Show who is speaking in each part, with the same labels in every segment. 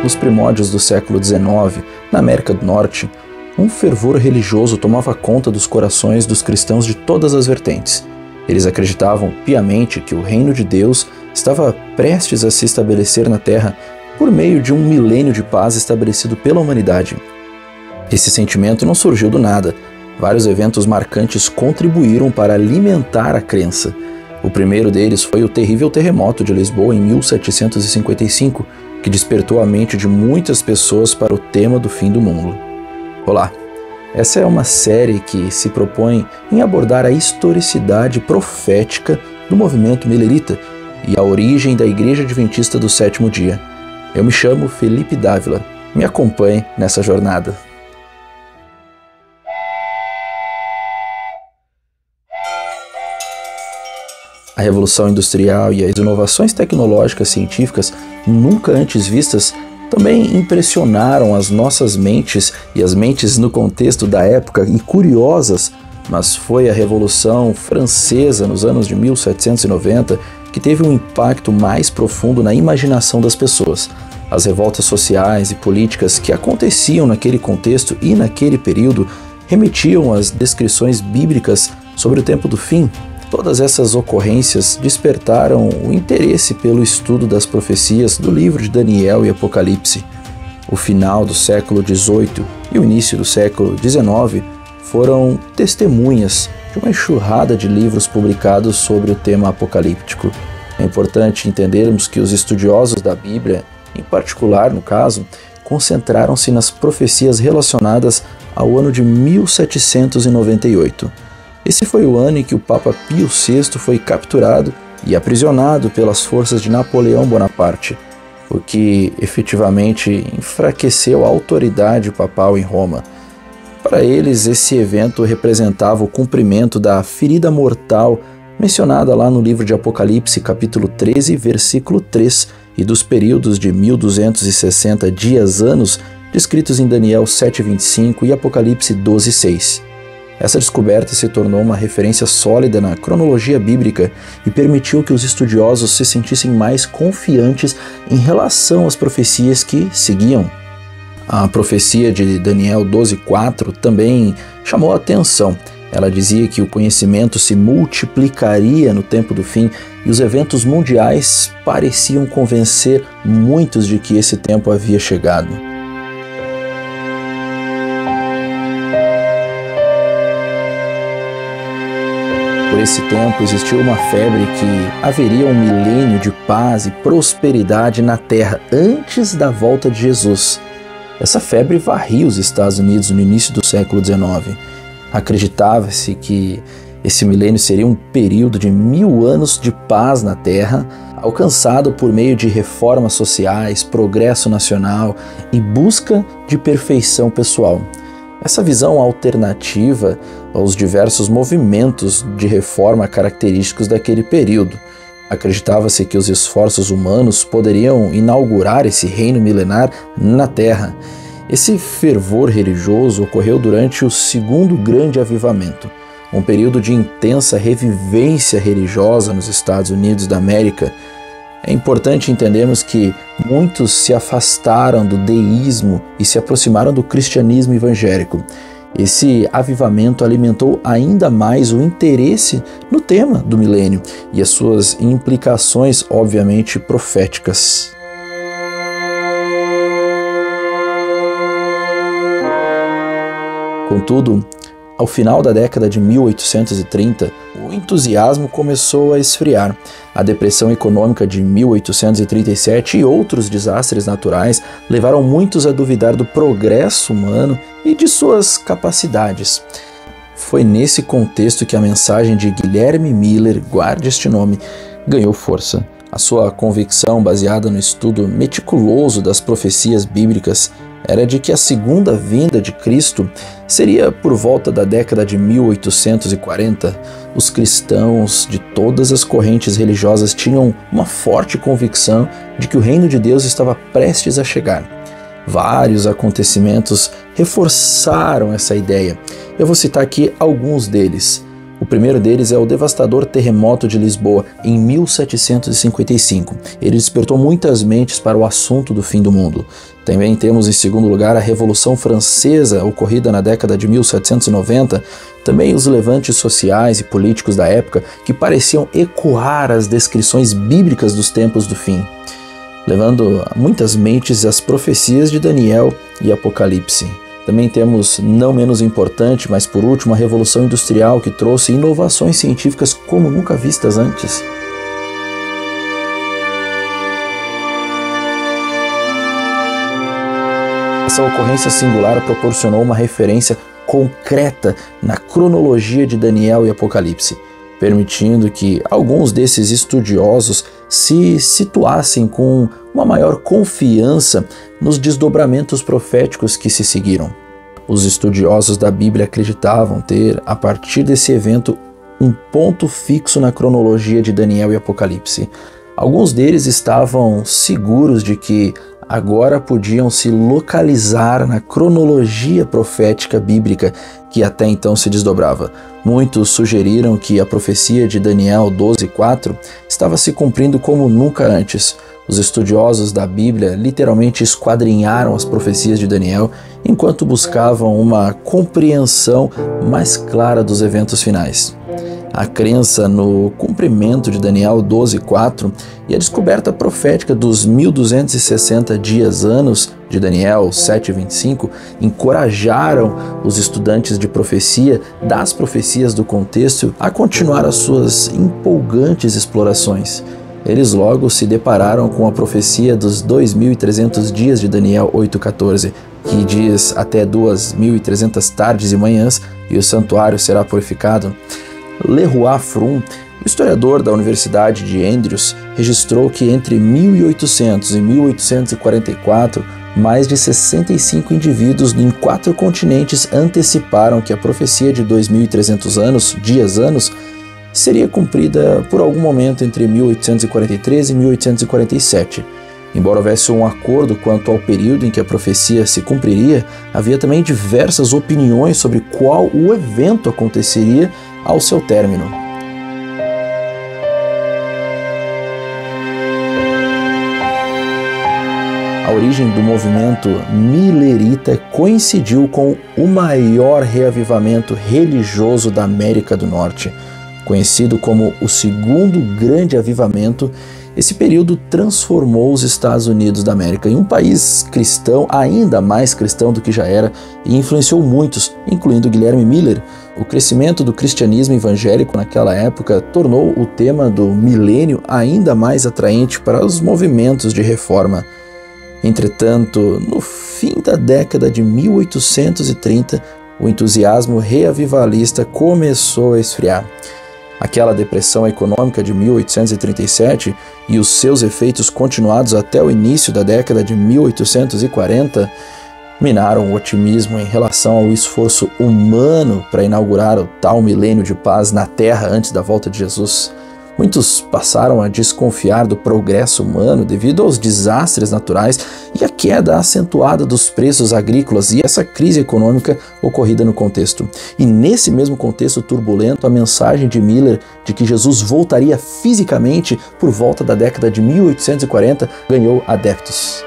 Speaker 1: nos primórdios do século XIX, na América do Norte, um fervor religioso tomava conta dos corações dos cristãos de todas as vertentes. Eles acreditavam piamente que o reino de Deus estava prestes a se estabelecer na Terra por meio de um milênio de paz estabelecido pela humanidade. Esse sentimento não surgiu do nada. Vários eventos marcantes contribuíram para alimentar a crença. O primeiro deles foi o terrível terremoto de Lisboa em 1755, que despertou a mente de muitas pessoas para o tema do fim do mundo. Olá, essa é uma série que se propõe em abordar a historicidade profética do movimento milerita e a origem da Igreja Adventista do Sétimo Dia. Eu me chamo Felipe Dávila. Me acompanhe nessa jornada. A Revolução Industrial e as inovações tecnológicas científicas nunca antes vistas também impressionaram as nossas mentes e as mentes no contexto da época e curiosas, mas foi a Revolução Francesa nos anos de 1790 que teve um impacto mais profundo na imaginação das pessoas. As revoltas sociais e políticas que aconteciam naquele contexto e naquele período remetiam às descrições bíblicas sobre o tempo do fim. Todas essas ocorrências despertaram o interesse pelo estudo das profecias do livro de Daniel e Apocalipse. O final do século XVIII e o início do século XIX foram testemunhas de uma enxurrada de livros publicados sobre o tema apocalíptico. É importante entendermos que os estudiosos da Bíblia, em particular no caso, concentraram-se nas profecias relacionadas ao ano de 1798. Esse foi o ano em que o Papa Pio VI foi capturado e aprisionado pelas forças de Napoleão Bonaparte, o que efetivamente enfraqueceu a autoridade papal em Roma. Para eles, esse evento representava o cumprimento da ferida mortal mencionada lá no livro de Apocalipse, capítulo 13, versículo 3, e dos períodos de 1260 dias-anos descritos em Daniel 7,25 e Apocalipse 12,6. Essa descoberta se tornou uma referência sólida na cronologia bíblica e permitiu que os estudiosos se sentissem mais confiantes em relação às profecias que seguiam. A profecia de Daniel 12,4 também chamou a atenção. Ela dizia que o conhecimento se multiplicaria no tempo do fim e os eventos mundiais pareciam convencer muitos de que esse tempo havia chegado. Por esse tempo existiu uma febre que haveria um milênio de paz e prosperidade na Terra antes da volta de Jesus. Essa febre varria os Estados Unidos no início do século XIX. Acreditava-se que esse milênio seria um período de 1000 anos de paz na Terra, alcançado por meio de reformas sociais, progresso nacional e busca de perfeição pessoal. Essa visão alternativa aos diversos movimentos de reforma característicos daquele período. Acreditava-se que os esforços humanos poderiam inaugurar esse reino milenar na Terra. Esse fervor religioso ocorreu durante o Segundo Grande Avivamento, um período de intensa revivência religiosa nos Estados Unidos da América. É importante entendermos que muitos se afastaram do deísmo e se aproximaram do cristianismo evangélico. Esse avivamento alimentou ainda mais o interesse no tema do milênio e as suas implicações, obviamente, proféticas. Contudo, ao final da década de 1830, o entusiasmo começou a esfriar. A depressão econômica de 1837 e outros desastres naturais levaram muitos a duvidar do progresso humano e de suas capacidades. Foi nesse contexto que a mensagem de Guilherme Miller, guarde este nome, ganhou força. A sua convicção, baseada no estudo meticuloso das profecias bíblicas, era de que a segunda vinda de Cristo seria por volta da década de 1840. Os cristãos de todas as correntes religiosas tinham uma forte convicção de que o reino de Deus estava prestes a chegar. Vários acontecimentos reforçaram essa ideia. Eu vou citar aqui alguns deles. O primeiro deles é o devastador terremoto de Lisboa, em 1755. Ele despertou muitas mentes para o assunto do fim do mundo. Também temos, em segundo lugar, a Revolução Francesa, ocorrida na década de 1790, também os levantes sociais e políticos da época que pareciam ecoar as descrições bíblicas dos tempos do fim, levando a muitas mentes às profecias de Daniel e Apocalipse. Também temos, não menos importante, mas por último, a Revolução Industrial, que trouxe inovações científicas como nunca vistas antes. Essa ocorrência singular proporcionou uma referência concreta na cronologia de Daniel e Apocalipse, permitindo que alguns desses estudiosos se situassem com uma maior confiança nos desdobramentos proféticos que se seguiram. Os estudiosos da Bíblia acreditavam ter, a partir desse evento, um ponto fixo na cronologia de Daniel e Apocalipse. Alguns deles estavam seguros de que agora podiam se localizar na cronologia profética bíblica que até então se desdobrava. Muitos sugeriram que a profecia de Daniel 12:4 estava se cumprindo como nunca antes. Os estudiosos da Bíblia literalmente esquadrinharam as profecias de Daniel enquanto buscavam uma compreensão mais clara dos eventos finais. A crença no cumprimento de Daniel 12:4 e a descoberta profética dos 1260 dias-anos de Daniel 7:25 encorajaram os estudantes de profecia das profecias do contexto a continuar as suas empolgantes explorações. Eles logo se depararam com a profecia dos 2300 dias de Daniel 8:14, que diz até 2300 tardes e manhãs e o santuário será purificado. Leroy Frum, o historiador da Universidade de Andrews, registrou que entre 1800 e 1844, mais de 65 indivíduos em 4 continentes anteciparam que a profecia de 2300 dias-anos, seria cumprida por algum momento entre 1843 e 1847. Embora houvesse um acordo quanto ao período em que a profecia se cumpriria, havia também diversas opiniões sobre qual o evento aconteceria ao seu término. A origem do movimento Millerita coincidiu com o maior reavivamento religioso da América do Norte. Conhecido como o Segundo Grande Avivamento, esse período transformou os Estados Unidos da América em um país cristão, ainda mais cristão do que já era, e influenciou muitos, incluindo Guilherme Miller. O crescimento do cristianismo evangélico naquela época tornou o tema do milênio ainda mais atraente para os movimentos de reforma. Entretanto, no fim da década de 1830, o entusiasmo reavivalista começou a esfriar. Aquela depressão econômica de 1837 e os seus efeitos continuados até o início da década de 1840 minaram o otimismo em relação ao esforço humano para inaugurar o tal milênio de paz na Terra antes da volta de Jesus. Muitos passaram a desconfiar do progresso humano devido aos desastres naturais e à queda acentuada dos preços agrícolas e essa crise econômica ocorrida no contexto. E nesse mesmo contexto turbulento, a mensagem de Miller de que Jesus voltaria fisicamente por volta da década de 1840 ganhou adeptos.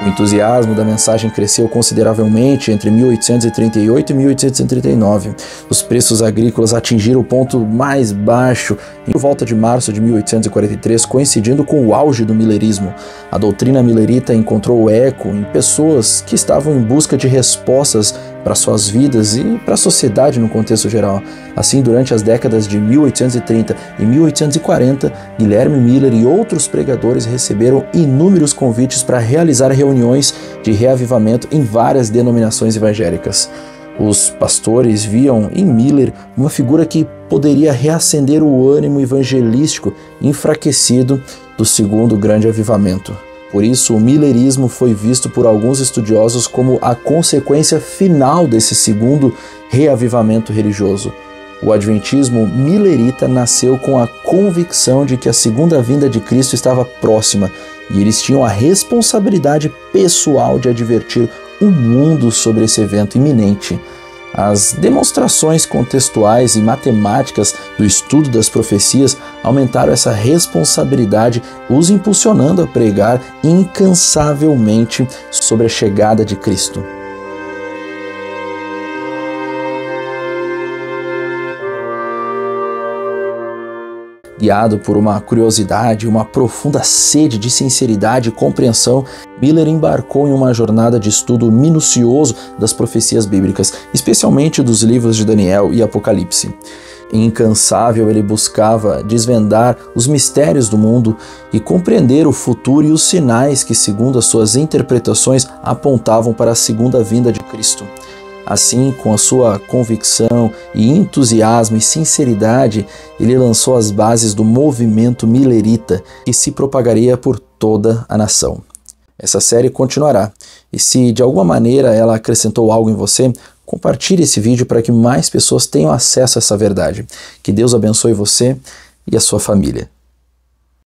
Speaker 1: O entusiasmo da mensagem cresceu consideravelmente entre 1838 e 1839. Os preços agrícolas atingiram o ponto mais baixo por volta de março de 1843, coincidindo com o auge do millerismo. A doutrina millerita encontrou eco em pessoas que estavam em busca de respostas para suas vidas e para a sociedade no contexto geral. Assim, durante as décadas de 1830 e 1840, Guilherme Miller e outros pregadores receberam inúmeros convites para realizar reuniões de reavivamento em várias denominações evangélicas. Os pastores viam em Miller uma figura que poderia reacender o ânimo evangelístico enfraquecido do segundo grande avivamento. Por isso, o millerismo foi visto por alguns estudiosos como a consequência final desse segundo reavivamento religioso. O adventismo millerita nasceu com a convicção de que a segunda vinda de Cristo estava próxima e eles tinham a responsabilidade pessoal de advertir o mundo sobre esse evento iminente. As demonstrações contextuais e matemáticas do estudo das profecias aumentaram essa responsabilidade, os impulsionando a pregar incansavelmente sobre a chegada de Cristo. Guiado por uma curiosidade e uma profunda sede de sinceridade e compreensão, Miller embarcou em uma jornada de estudo minucioso das profecias bíblicas, especialmente dos livros de Daniel e Apocalipse. Incansável, ele buscava desvendar os mistérios do mundo e compreender o futuro e os sinais que, segundo as suas interpretações, apontavam para a segunda vinda de Cristo. Assim, com a sua convicção e entusiasmo e sinceridade, ele lançou as bases do movimento millerita, que se propagaria por toda a nação. Essa série continuará, e se de alguma maneira ela acrescentou algo em você, compartilhe esse vídeo para que mais pessoas tenham acesso a essa verdade. Que Deus abençoe você e a sua família.